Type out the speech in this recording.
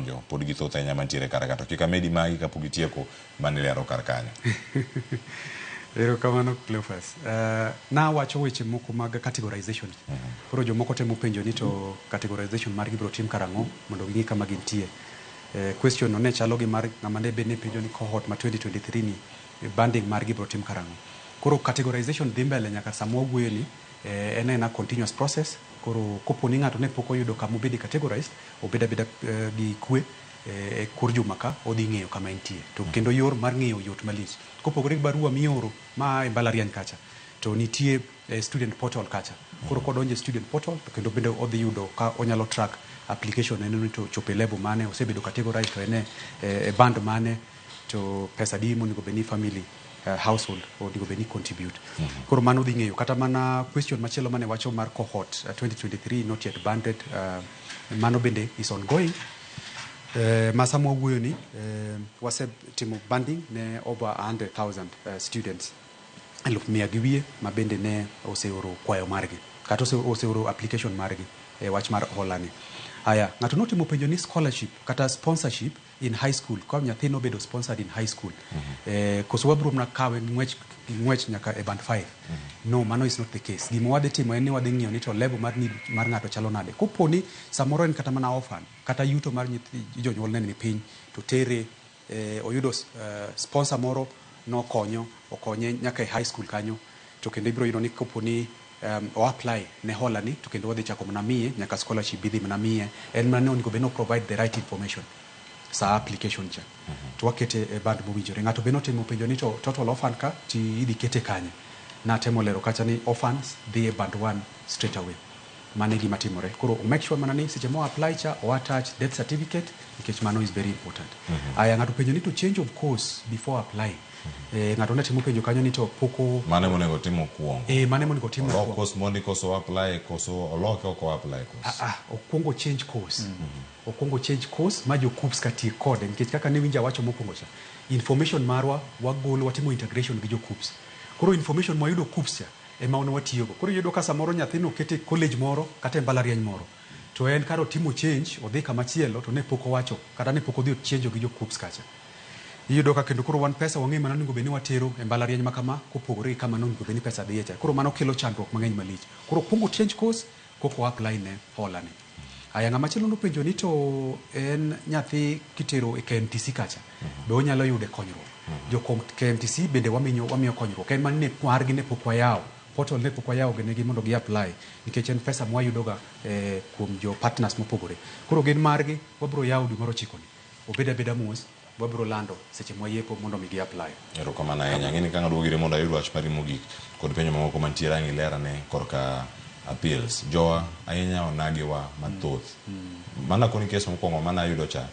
donjo pod githoth ahinya mantiere kar ka to kik amedi magi kapok itieko manilero kar kanyo. Erokamano Cleophas. Nawacho weche moko mag categorization. Koro jomoko temo penjo ni to categorization mar gibro tim karang'o mondo ging'i kama gintie. Question no ne chalo gi mar ng'ama ne bene penjo ni cohort ma 2023 ni banding mar gibro tim karang'o. Koro categorization dhi mbele nyaka sama wawuoyo ni en continuous process. Koro kopo ni ng'ato ne pok oyudo kama obedi categorized, obeda gi kwe e kor juma ka odhi ng'eyo kama entie. To kendo yor mar ng'eyo yot malich. Kopogore gi barua mioro ma e mbalariany kacha, to nitie student portal kacha. Koro kodonje student portal to kendo bende odhi yudo ka onyalo track application en to chope level mane osebedo categorized to ene e band mane to pesa di monego beni family household odigo beni contribute. Koro mano dhi ng'eyo kata mana question machielo mane wacho mar cohort 2023 not yet banded, mano bende is ongoing. Masamo wuoyo ni wasetimo banding ne over 100,000 students 100,000 gi wiye ma bende ne oseoro kwayo margi kata oseoro application margi e wach mar holani. Haya, ng'ato notimo penjo ni scholarship kata sponsorship in high school, kwa nyathino bedo sponsored in high school. Koso wabro mna kawe ng'wech nyaka e band 5. No, mano is not the case. Gima wadhi timo en ni wadhi ng'iyo ni to level mar ng'ato chalo nade. Koponi samoro en kata mana orphan, kata yuto mar jonyuol ne ni piny, to tere oyudo sponsor moro no okonye nyaka e high school kanyo, to kendo ibro yudo ni koponi o apply ne holani to kendo wadhi chako mana miye nyaka scholarship bidhi mana miye en mana onego beno provide the right information sa application cha to wakete e band mowinjore. Ng'ato beno temo penjo ni to total orphan ka ti idhi kete kanye, na temo lero kacha ni orphans dhi e band 1 straight away. Mane gima timore. Koro make sure mana ni seche mo apply cha o attach death certificate because mano is very important. Aya ng'ato penjo ni to change of course before applying. Ng'ato ne timo penjo kanyo ni to poko mane monego timo kuongo. Mane monego timo kuongo. Course mondi koso apply koso oloke oko apply course. Okwongo change course. Okwongo change course ma jo KUPS ka tie kode nikech kaka ne winja wacho mokwongo cha. Information marwa wagolo watimo integration gi jo KUPS. Koro information mwayudo KUPS cha ema ono watiyogo. Koro yudo ka samoro nyathino kete college moro kata mbalariany moro. To en karo timo change odhi kama chielo to ne poko wacho kata ne poko dhi change gi jo KUPS kacha. Iyudo ka kendo koro wan pesa wang'e mana ningo beni watero e mbalariany makama kopogore kama ningo beni pesa dhi echa. Koro mano kelo chandruok mang'eny malich. Koro kungo change course koko apply ne holani. Aya ng'ama chielo no penjo ni to en nyathi kitero e KMTC kacha be onyalo yude konyruok. Jo KMTC bende wamiyo konyruok. En man ne margi ne pok wayawo. Portal ne pok wayawo gene gi mondo gi apply nikech en pesa mwayudo ga kuom jo partners mopogore. Koro gen margi wabro yawo dwe moro chiko ni. Obeda mos wabro lando seche mwayepo mondo mi gi apply. Erokamano ahinya. Ng'eni ka ng'ado gire mondo ayud wach mari mogik kod penjo mamoko mantiere ang' ilera ne korka appeals. Jowa ahinya onagewa mathoth. Mana koni kes mokwongo mana ayudo cha